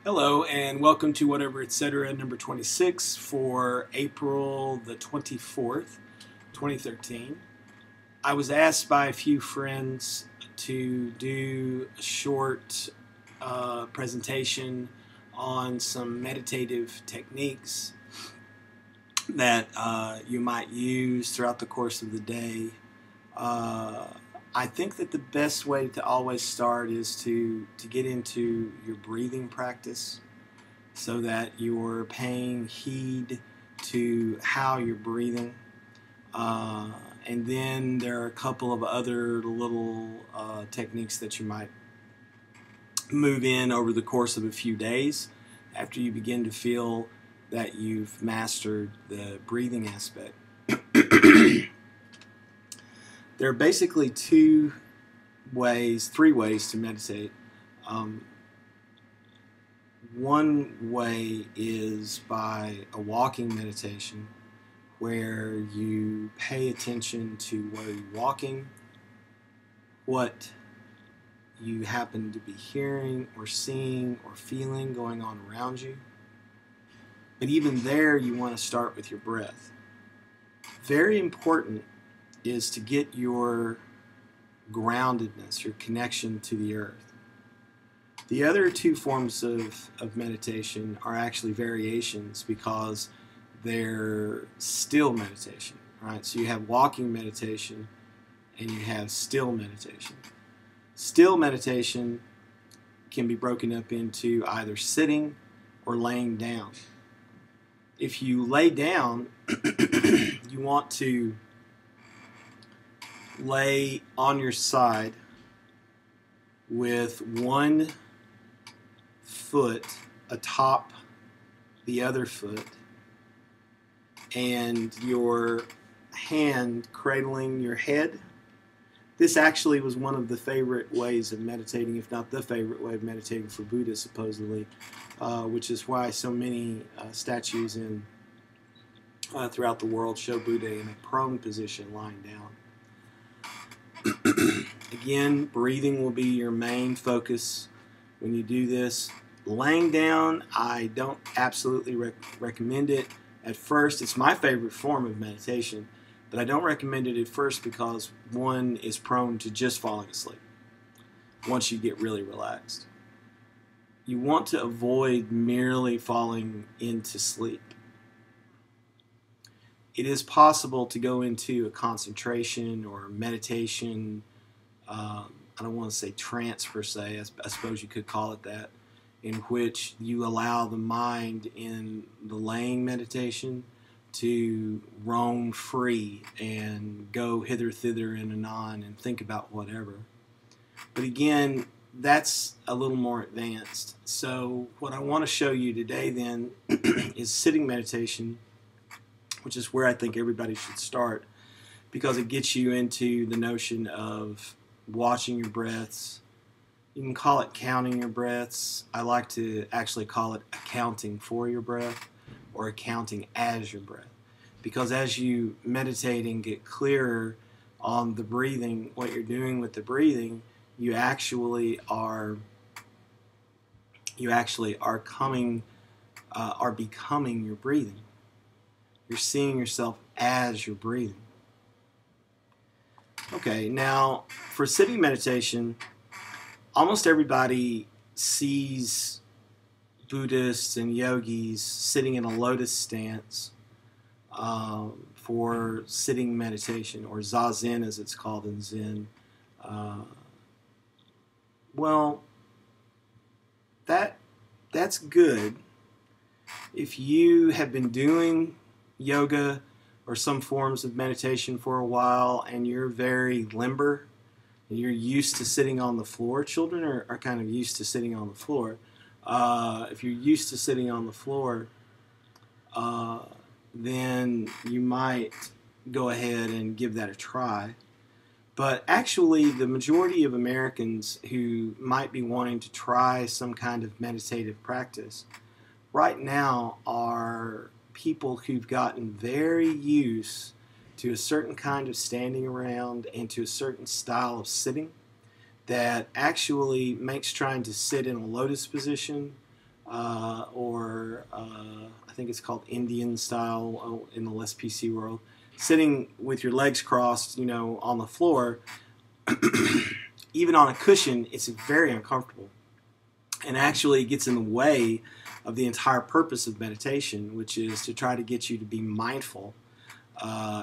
Hello and welcome to Whatever Etc. number 26 for April the 24th, 2013. I was asked by a few friends to do a short presentation on some meditative techniques that you might use throughout the course of the day. I think that the best way to always start is to get into your breathing practice so that you're paying heed to how you're breathing. And then there are a couple of other little techniques that you might move in over the course of a few days after you begin to feel that you've mastered the breathing aspect. There are basically three ways to meditate. One way is by a walking meditation where you pay attention to where you're walking, what you happen to be hearing or seeing or feeling going on around you. But even there, you want to start with your breath. Very important is to get your groundedness, your connection to the earth. The other two forms of meditation are actually variations because they're still meditation, right? So you have walking meditation and you have still meditation. Still meditation can be broken up into either sitting or laying down. If you lay down, you want to lay on your side with one foot atop the other foot and your hand cradling your head. This actually was one of the favorite ways of meditating, if not the favorite way of meditating for Buddha, supposedly, which is why so many statues throughout the world show Buddha in a prone position, lying down. Again, breathing will be your main focus when you do this. Laying down, I don't absolutely recommend it at first. It's my favorite form of meditation, but I don't recommend it at first because one is prone to just falling asleep once you get really relaxed. You want to avoid merely falling into sleep. It is possible to go into a concentration or meditation, I don't want to say trance per se, I suppose you could call it that, in which you allow the mind in the laying meditation to roam free and go hither, thither, and anon and think about whatever. But again, that's a little more advanced. So what I want to show you today then is sitting meditation, which is where I think everybody should start because it gets you into the notion of watching your breaths. You can call it counting your breaths. I like to actually call it accounting for your breath or accounting as your breath. Because as you meditate and get clearer on the breathing, what you're doing with the breathing, you actually are becoming your breathing. You're seeing yourself as you're breathing. Okay, now for sitting meditation, almost everybody sees Buddhists and yogis sitting in a lotus stance for sitting meditation, or zazen as it's called in Zen. Well, that's good. If you have been doing yoga or some forms of meditation for a while and you're very limber and you're used to sitting on the floor, children are kind of used to sitting on the floor. If you're used to sitting on the floor, then you might go ahead and give that a try. But actually, the majority of Americans who might be wanting to try some kind of meditative practice right now are people who've gotten very used to a certain kind of standing around and to a certain style of sitting that actually makes trying to sit in a lotus position or I think it's called Indian style in the less PC world, sitting with your legs crossed, you know, on the floor, even on a cushion, it's very uncomfortable, and actually gets in the way of the entire purpose of meditation, which is to try to get you to be mindful.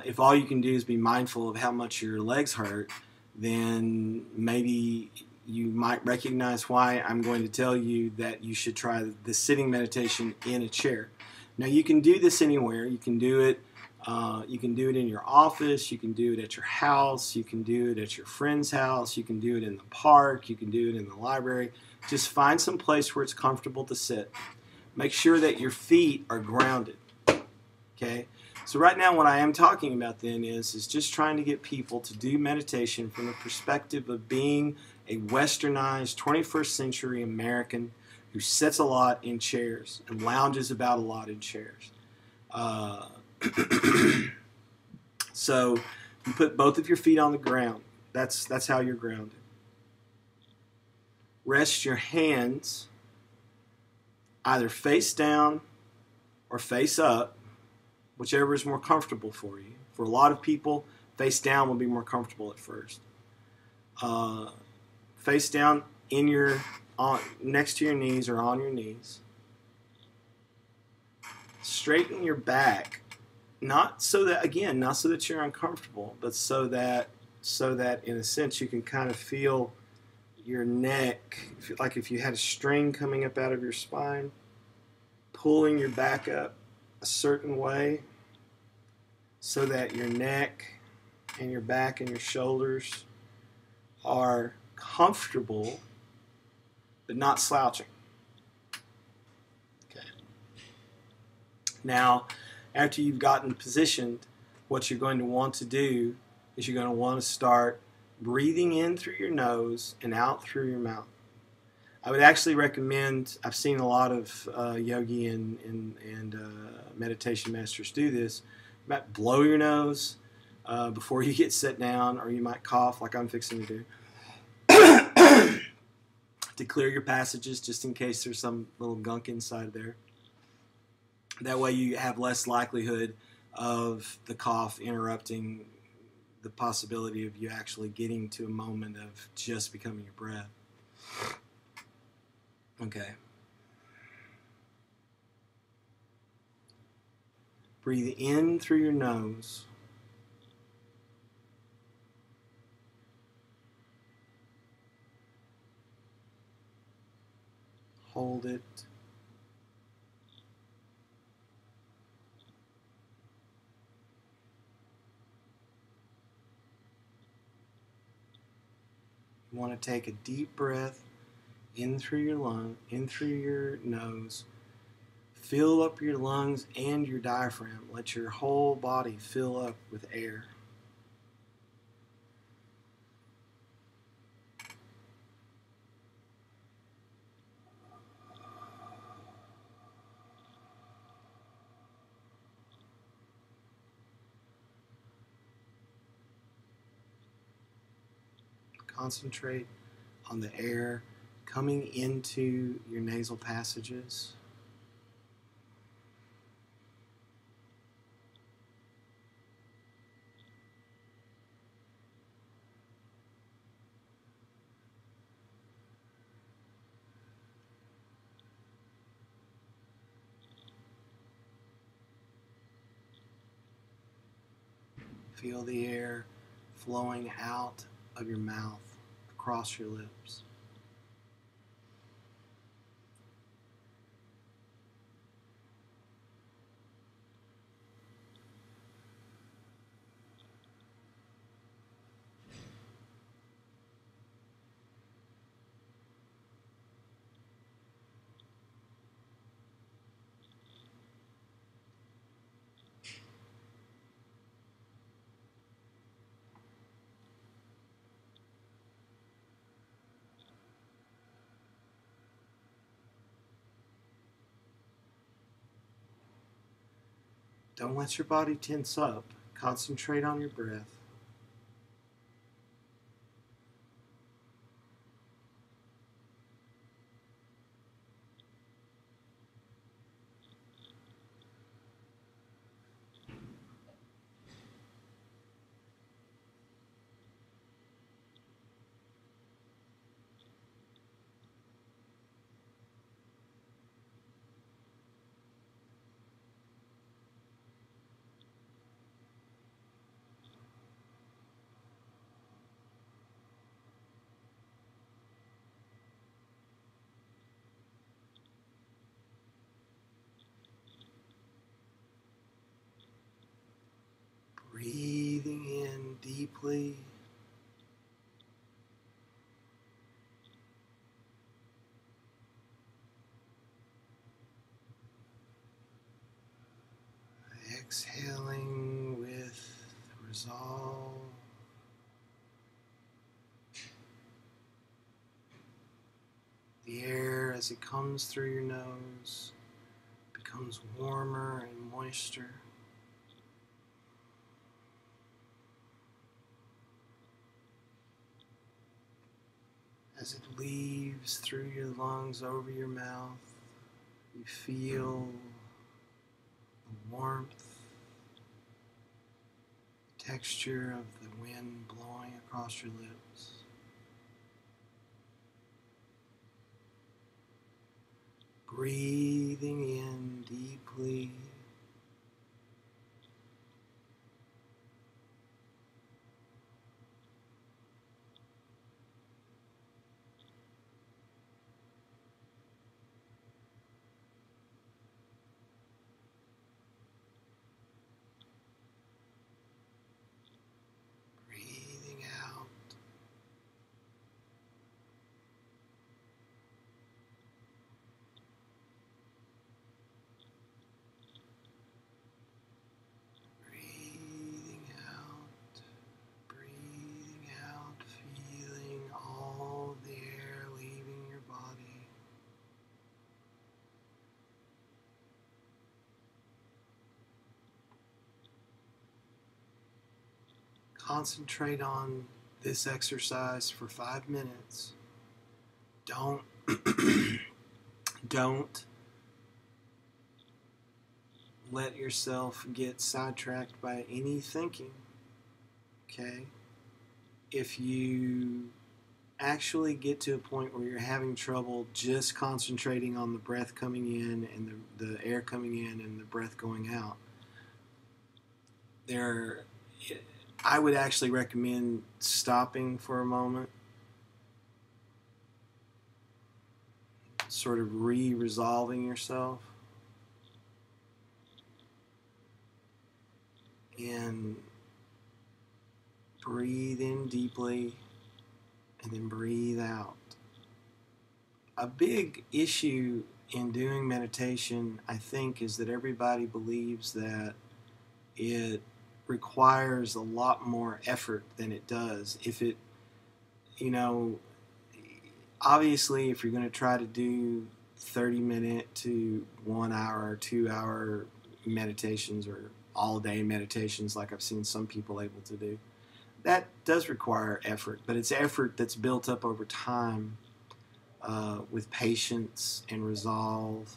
If all you can do is be mindful of how much your legs hurt, then maybe you might recognize why I'm going to tell you that you should try the sitting meditation in a chair. Now, you can do this anywhere. You can do it. You can do it in your office. You can do it at your house. You can do it at your friend's house. You can do it in the park. You can do it in the library. Just find some place where it's comfortable to sit. Make sure that your feet are grounded. Okay? So right now what I am talking about then is just trying to get people to do meditation from the perspective of being a westernized 21st century American who sits a lot in chairs and lounges about a lot in chairs. So you put both of your feet on the ground. That's how you're grounded. Rest your hands either face down or face up, whichever is more comfortable for you. For a lot of people, face down will be more comfortable at first. Face down next to your knees or on your knees. Straighten your back, not so that you're uncomfortable, but so that in a sense you can kind of feel your neck, like if you had a string coming up out of your spine, pulling your back up a certain way so that your neck and your back and your shoulders are comfortable but not slouching. Okay. Now, after you've gotten positioned, what you're going to want to do is you're going to want to start breathing in through your nose and out through your mouth. I would actually recommend, I've seen a lot of yogi and meditation masters do this. You might blow your nose before you get set down, or you might cough like I'm fixing to do to clear your passages just in case there's some little gunk inside there. That way you have less likelihood of the cough interrupting the possibility of you actually getting to a moment of just becoming your breath. Okay. Breathe in through your nose. Hold it. You want to take a deep breath in through your nose. Fill up your lungs and your diaphragm. Let your whole body fill up with air. Concentrate on the air coming into your nasal passages. Feel the air flowing out of your mouth, across your lips. Don't let your body tense up. Concentrate on your breath. deeply. Exhaling with resolve. The air, as it comes through your nose, becomes warmer and moister. As it leaves through your lungs over your mouth, you feel the warmth, the texture of the wind blowing across your lips. Breathing in deeply. Breathing out. Breathing out. Breathing out. Feeling all the air leaving your body. Concentrate on this exercise for 5 minutes. Don't don't let yourself get sidetracked by any thinking. Okay? If you actually get to a point where you're having trouble just concentrating on the breath coming in and the air coming in and the breath going out, I would actually recommend stopping for a moment, sort of re-resolving yourself, and breathe in deeply and then breathe out. A big issue in doing meditation, I think, is that everybody believes that it requires a lot more effort than it does. If it, obviously, if you're going to try to do 30-minute to 1 hour or 2 hour meditations or all-day meditations like I've seen some people able to do, that does require effort, but it's effort that's built up over time with patience and resolve.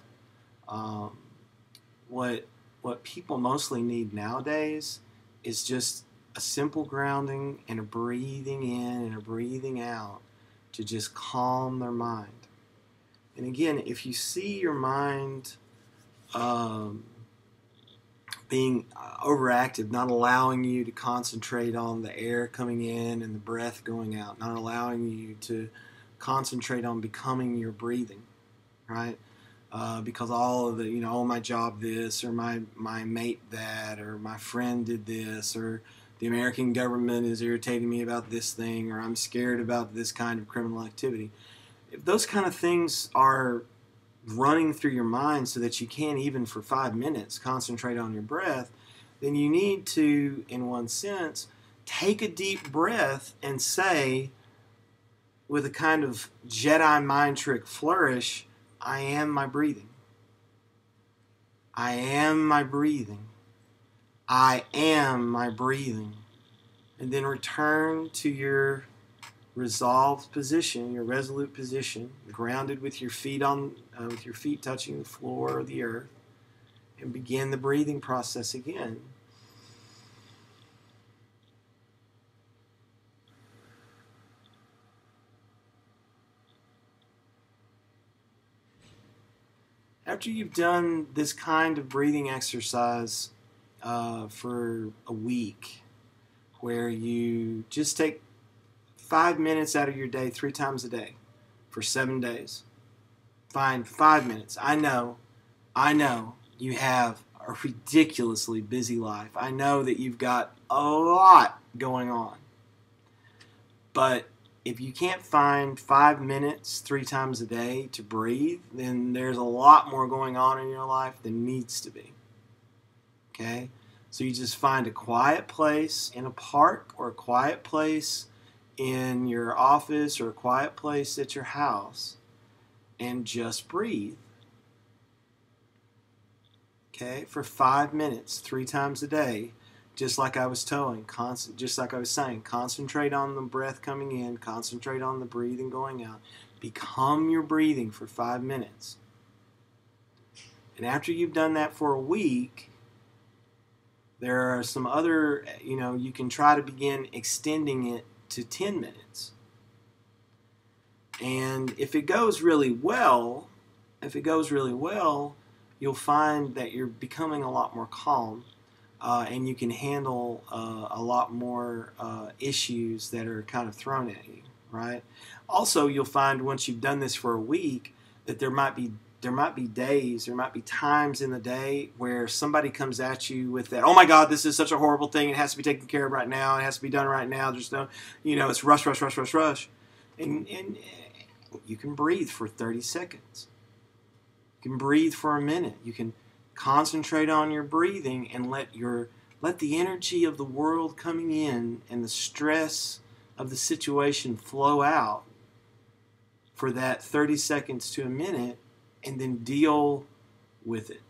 What people mostly need nowadays is just a simple grounding and a breathing in and a breathing out to just calm their mind. And again, if you see your mind being overactive, not allowing you to concentrate on the air coming in and the breath going out, not allowing you to concentrate on becoming your breathing, right? Because all of the, oh, my job this, or my mate that, or my friend did this, or the American government is irritating me about this thing, or I'm scared about this kind of criminal activity. If those kind of things are running through your mind so that you can't even for 5 minutes concentrate on your breath, then you need to, in one sense, take a deep breath and say, with a kind of Jedi mind trick flourish, I am my breathing. I am my breathing. I am my breathing. And then return to your resolved position, your resolute position, grounded with your feet touching the floor or the earth, and begin the breathing process again. After you've done this kind of breathing exercise for a week, where you just take 5 minutes out of your day 3 times a day for 7 days. Fine, 5 minutes. I know you have a ridiculously busy life. I know that you've got a lot going on. But if you can't find 5 minutes 3 times a day to breathe, then there's a lot more going on in your life than needs to be. Okay? So you just find a quiet place in a park, or a quiet place in your office, or a quiet place at your house, and just breathe. Okay? For 5 minutes 3 times a day. Just like I was saying, concentrate on the breath coming in, concentrate on the breathing going out. Become your breathing for 5 minutes. And after you've done that for a week, there are some other, you can try to begin extending it to 10 minutes. And if it goes really well, you'll find that you're becoming a lot more calm. And you can handle a lot more issues that are kind of thrown at you, right? Also, you'll find once you've done this for a week that there might be days, there might be times in the day where somebody comes at you with that, oh my God, this is such a horrible thing, it has to be taken care of right now, it has to be done right now, there's no, it's rush. And you can breathe for 30 seconds. You can breathe for a minute. You can concentrate on your breathing and let the energy of the world coming in and the stress of the situation flow out for that 30 seconds to a minute, and then deal with it.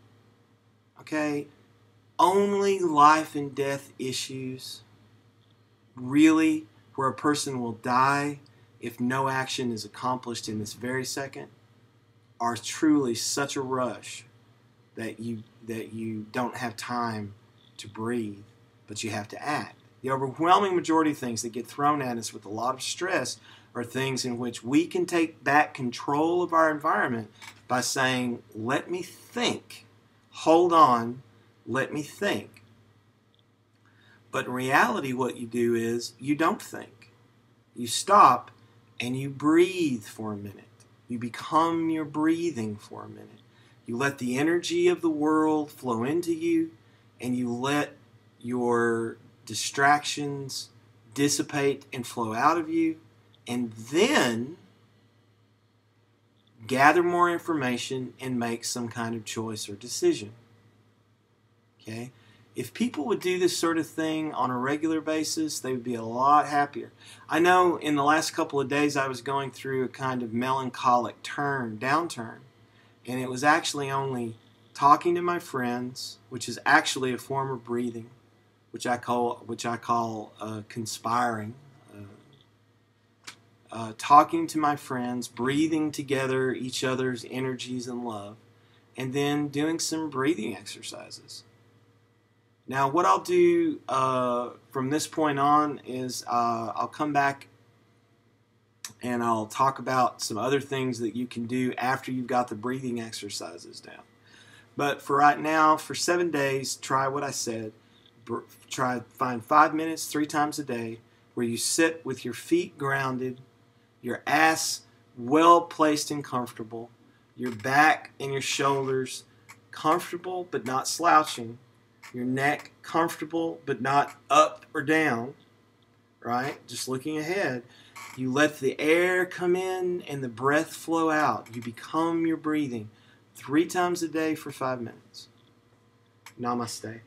Okay? Only life and death issues, really, where a person will die if no action is accomplished in this very second, are truly such a rush that you don't have time to breathe, but you have to act. The overwhelming majority of things that get thrown at us with a lot of stress are things in which we can take back control of our environment by saying, let me think. Hold on, let me think. But in reality, what you do is you don't think. You stop and you breathe for a minute. You become your breathing for a minute. You let the energy of the world flow into you, and you let your distractions dissipate and flow out of you, and then gather more information and make some kind of choice or decision. Okay? If people would do this sort of thing on a regular basis, they would be a lot happier. I know in the last couple of days I was going through a kind of melancholic downturn. And it was actually only talking to my friends, which is actually a form of breathing, which I call conspiring. Talking to my friends, breathing together each other's energies and love, and then doing some breathing exercises. Now, what I'll do from this point on is I'll come back and I'll talk about some other things that you can do after you've got the breathing exercises down. But for right now, for 7 days, try what I said. Find 5 minutes 3 times a day where you sit with your feet grounded, your ass well placed and comfortable, your back and your shoulders comfortable but not slouching, your neck comfortable but not up or down, right? Just looking ahead. You let the air come in and the breath flow out. You become your breathing 3 times a day for 5 minutes. Namaste.